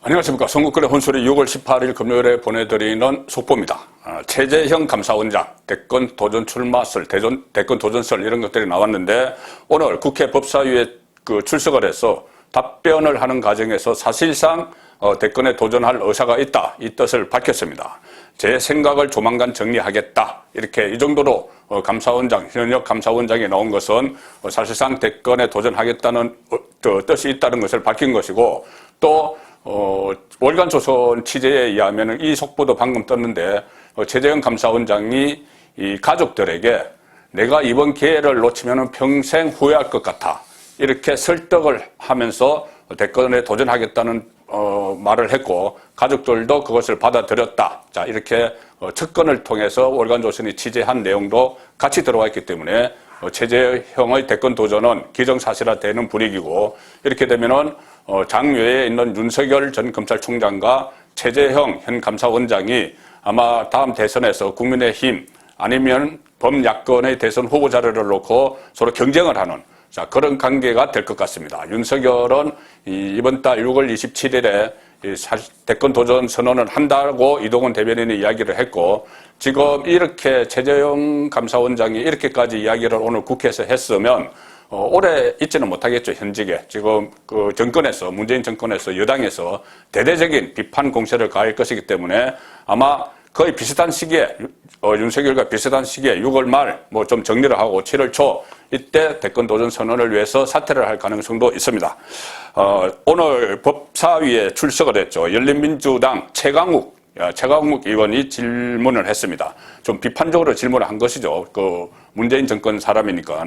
안녕하십니까. 선거권의 혼소리 6월 18일 금요일에 보내드리는 속보입니다. 최재형 감사원장 대권 도전 출마설, 대권 도전설 이런 것들이 나왔는데 오늘 국회 법사위에 출석을 해서 답변을 하는 과정에서 사실상 대권에 도전할 의사가 있다, 이 뜻을 밝혔습니다. 제 생각을 조만간 정리하겠다, 이렇게 이 정도로 현역 감사원장이 나온 것은 사실상 대권에 도전하겠다는 뜻이 있다는 것을 밝힌 것이고, 또 월간조선 취재에 의하면 이 속보도 방금 떴는데 최재형 감사원장이 이 가족들에게 내가 이번 기회를 놓치면 평생 후회할 것 같아, 이렇게 설득을 하면서 대권에 도전하겠다는 말을 했고, 가족들도 그것을 받아들였다. 자, 이렇게 측근을 통해서 월간조선이 취재한 내용도 같이 들어와 있기 때문에 최재형의 대권 도전은 기정사실화되는 분위기고, 이렇게 되면은 장외에 있는 윤석열 전 검찰총장과 최재형 현 감사원장이 아마 다음 대선에서 국민의힘 아니면 범야권의 대선 후보자를 놓고 서로 경쟁을 하는, 자, 그런 관계가 될 것 같습니다. 윤석열은 이번 달 6월 27일에 대권 도전 선언을 한다고 이동훈 대변인이 이야기를 했고, 지금 이렇게 최재형 감사원장이 이렇게까지 이야기를 오늘 국회에서 했으면 오래 있지는 못하겠죠. 현직에 지금 그 정권에서, 문재인 정권에서, 여당에서 대대적인 비판 공세를 가할 것이기 때문에 아마 거의 비슷한 시기에, 윤석열과 비슷한 시기에 6월 말 뭐 좀 정리를 하고 7월 초 이때 대권 도전 선언을 위해서 사퇴를 할 가능성도 있습니다. 오늘 법사위에 출석을 했죠. 열린민주당 최강욱 의원이 질문을 했습니다. 좀 비판적으로 질문을 한 것이죠. 그 문재인 정권 사람이니까.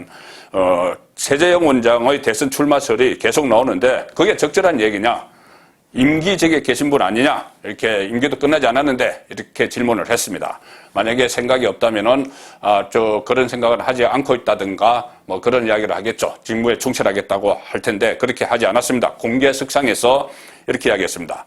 최재형 원장의 대선 출마설이 계속 나오는데 그게 적절한 얘기냐? 임기직에 계신 분 아니냐? 이렇게 임기도 끝나지 않았는데 이렇게 질문을 했습니다. 만약에 생각이 없다면은 그런 생각을 하지 않고 있다든가 뭐 그런 이야기를 하겠죠. 직무에 충실하겠다고 할 텐데 그렇게 하지 않았습니다. 공개석상에서 이렇게 이야기했습니다.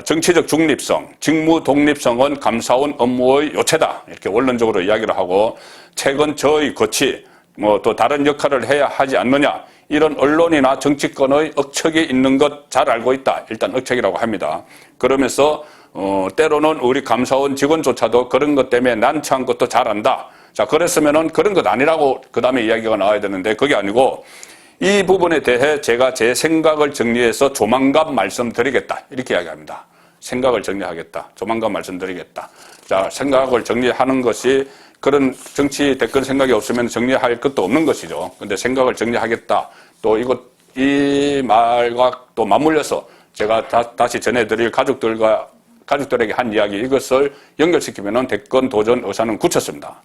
정치적 중립성, 직무 독립성은 감사원 업무의 요체다, 이렇게 원론적으로 이야기를 하고, 최근 저의 거치 뭐 또 다른 역할을 해야 하지 않느냐, 이런 언론이나 정치권의 억척이 있는 것 잘 알고 있다. 일단 억척이라고 합니다. 그러면서 때로는 우리 감사원 직원조차도 그런 것 때문에 난처한 것도 잘 안다. 자, 그랬으면은 그런 것 아니라고 그 다음에 이야기가 나와야 되는데 그게 아니고, 이 부분에 대해 제가 제 생각을 정리해서 조만간 말씀드리겠다, 이렇게 이야기합니다. 생각을 정리하겠다, 조만간 말씀드리겠다. 자, 생각을 정리하는 것이, 그런 정치 대권 생각이 없으면 정리할 것도 없는 것이죠. 근데 생각을 정리하겠다, 또 이 말과 또 맞물려서 제가 다시 전해드릴 가족들에게 한 이야기, 이것을 연결시키면은 대권 도전 의사는 굳혔습니다.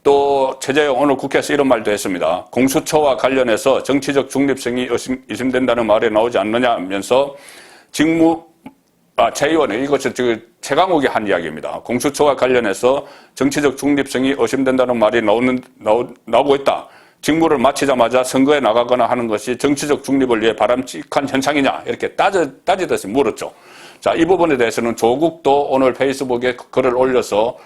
또 최재형 오늘 국회에서 이런 말도 했습니다. 공수처와 관련해서 정치적 중립성이 의심된다는 말이 나오지 않느냐 하면서 최 의원이, 이것은 지금 최강욱이 한 이야기입니다. 공수처와 관련해서 정치적 중립성이 의심된다는 말이 나오고 있다. 직무를 마치자마자 선거에 나가거나 하는 것이 정치적 중립을 위해 바람직한 현상이냐, 이렇게 따지듯이 물었죠. 자, 이 부분에 대해서는 조국도 오늘 페이스북에 글을 올려서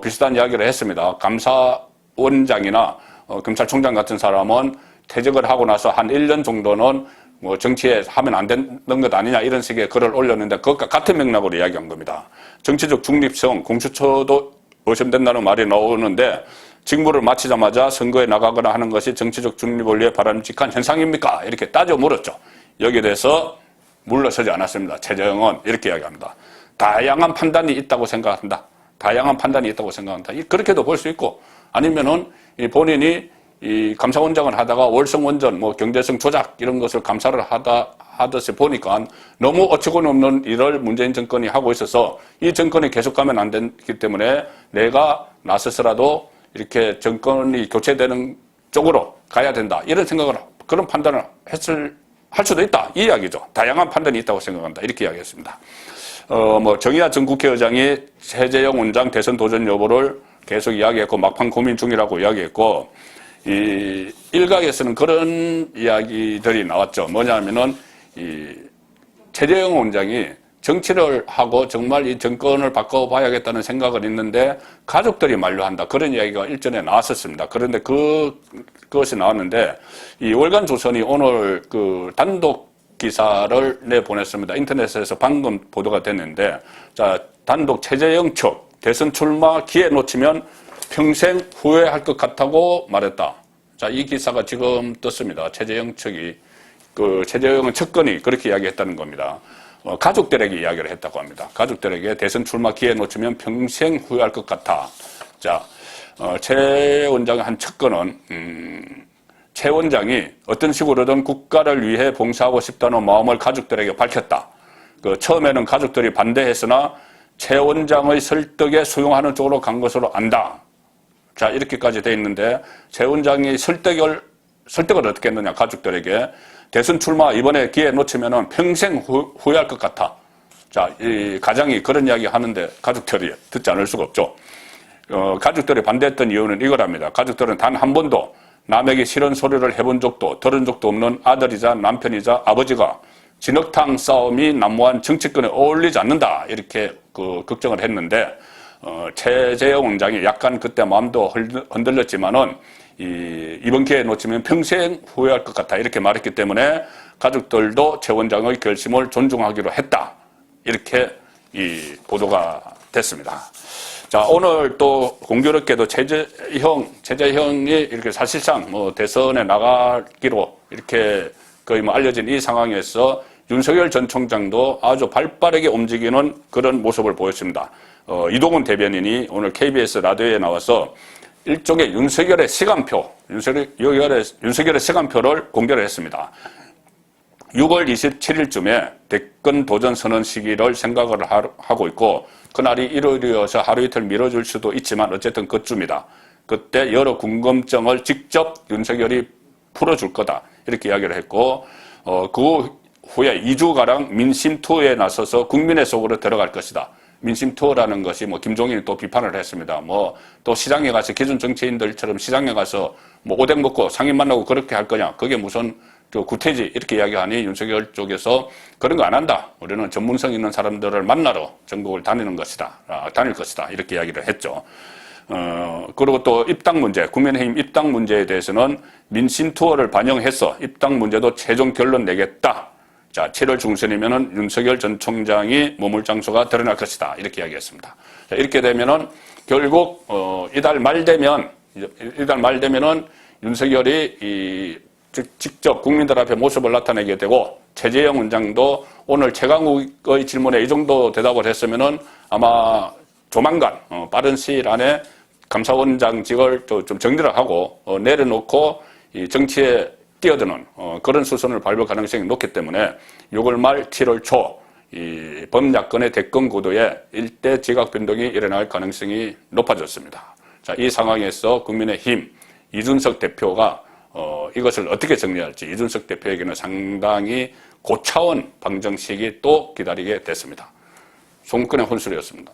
비슷한 이야기를 했습니다. 감사원장이나 검찰총장 같은 사람은 퇴직을 하고 나서 한 1년 정도는 뭐 정치에 하면 안 되는 것 아니냐, 이런 식의 글을 올렸는데 그것과 같은 맥락으로 이야기한 겁니다. 정치적 중립성, 공수처도 의심된다는 말이 나오는데 직무를 마치자마자 선거에 나가거나 하는 것이 정치적 중립을 위해 바람직한 현상입니까? 이렇게 따져 물었죠. 여기에 대해서 물러서지 않았습니다. 최재형은 이렇게 이야기합니다. 다양한 판단이 있다고 생각한다. 다양한 판단이 있다고 생각한다. 그렇게도 볼 수 있고, 아니면은 본인이 이 감사원장을 하다가 월성원전, 뭐 경제성 조작 이런 것을 감사를 하듯이 보니까 너무 어처구니 없는 일을 문재인 정권이 하고 있어서 이 정권이 계속 가면 안 되기 때문에 내가 나서서라도 이렇게 정권이 교체되는 쪽으로 가야 된다, 이런 생각을, 그런 판단을 할 수도 있다, 이 이야기죠. 다양한 판단이 있다고 생각한다, 이렇게 이야기했습니다. 정의화 전 국회의장이 최재형 원장 대선 도전 여부를 계속 이야기했고, 막판 고민 중이라고 이야기했고, 이 일각에서는 그런 이야기들이 나왔죠. 뭐냐면은 최재형 원장이 정치를 하고 정말 이 정권을 바꿔봐야겠다는 생각을 있는데 가족들이 만류한다, 그런 이야기가 일전에 나왔었습니다. 그런데 그것이 나왔는데 이 월간조선이 오늘 그 단독 기사를 내보냈습니다. 인터넷에서 방금 보도가 됐는데, 자, 단독 최재형 측 대선 출마 기회 놓치면 평생 후회할 것 같다고 말했다. 자, 이 기사가 지금 떴습니다. 최재형 측이, 최재형은 측근이 그렇게 이야기했다는 겁니다. 가족들에게 이야기를 했다고 합니다. 가족들에게 대선 출마 기회 놓치면 평생 후회할 것 같아. 자, 최 원장의 한 측근은, 최 원장이 어떤 식으로든 국가를 위해 봉사하고 싶다는 마음을 가족들에게 밝혔다. 처음에는 가족들이 반대했으나 최 원장의 설득에 수용하는 쪽으로 간 것으로 안다. 자, 이렇게까지 돼 있는데, 최 원장이 설득을 어떻게 했느냐, 가족들에게. 대선 출마 이번에 기회 놓치면은 평생 후회할 것 같아. 자, 이 가장이 그런 이야기 하는데 가족들이 듣지 않을 수가 없죠. 가족들이 반대했던 이유는 이거랍니다. 가족들은 단 한 번도 남에게 싫은 소리를 해본 적도 들은 적도 없는 아들이자 남편이자 아버지가 진흙탕 싸움이 난무한 정치권에 어울리지 않는다. 이렇게 걱정을 했는데, 최재형 원장이 약간 그때 마음도 흔들렸지만은, 이번 기회에 놓치면 평생 후회할 것 같아. 이렇게 말했기 때문에 가족들도 최 원장의 결심을 존중하기로 했다. 이렇게 보도가 됐습니다. 자, 오늘 또 공교롭게도 최재형이 이렇게 사실상 대선에 나가기로 이렇게 거의 알려진 이 상황에서 윤석열 전 총장도 아주 발빠르게 움직이는 그런 모습을 보였습니다. 이동훈 대변인이 오늘 KBS 라디오에 나와서 일종의 윤석열의 시간표, 윤석열의 시간표를 공개를 했습니다. 6월 27일쯤에 대권 도전 선언 시기를 생각을 하고 있고, 그날이 일요일이어서 하루 이틀 미뤄질 수도 있지만 어쨌든 그쯤이다. 그때 여러 궁금증을 직접 윤석열이 풀어줄 거다. 이렇게 이야기를 했고, 그 후에 2주가량 민심 투어에 나서서 국민의 속으로 들어갈 것이다. 민심 투어라는 것이 김종인이 또 비판을 했습니다. 또 시장에 가서 기존 정치인들처럼 시장에 가서 오뎅 먹고 상인 만나고 그렇게 할 거냐. 그게 무슨 구태지 이렇게 이야기하니 윤석열 쪽에서 그런 거 안 한다. 우리는 전문성 있는 사람들을 만나러 전국을 다닐 것이다. 이렇게 이야기를 했죠. 그리고 또 입당 문제, 국민의힘 입당 문제에 대해서는 민심 투어를 반영해서 입당 문제도 최종 결론 내겠다. 자, 7월 중순이면은 윤석열 전 총장이 머물 장소가 드러날 것이다. 이렇게 이야기했습니다. 자, 이렇게 되면은 결국, 이달 말 되면은 윤석열이 직접 국민들 앞에 모습을 나타내게 되고, 최재형 원장도 오늘 최강욱의 질문에 이 정도 대답을 했으면은 아마 조만간, 빠른 시일 안에 감사원장직을 좀 정리를 하고, 내려놓고 이 정치에 뛰어드는 그런 수순을 밟을 가능성이 높기 때문에 6월 말 7월 초 이 범야권의 대권 구도에 일대 지각 변동이 일어날 가능성이 높아졌습니다. 자, 이 상황에서 국민의힘 이준석 대표가 이것을 어떻게 정리할지 이준석 대표에게는 상당히 고차원 방정식이 또 기다리게 됐습니다. 송근의 혼술이었습니다.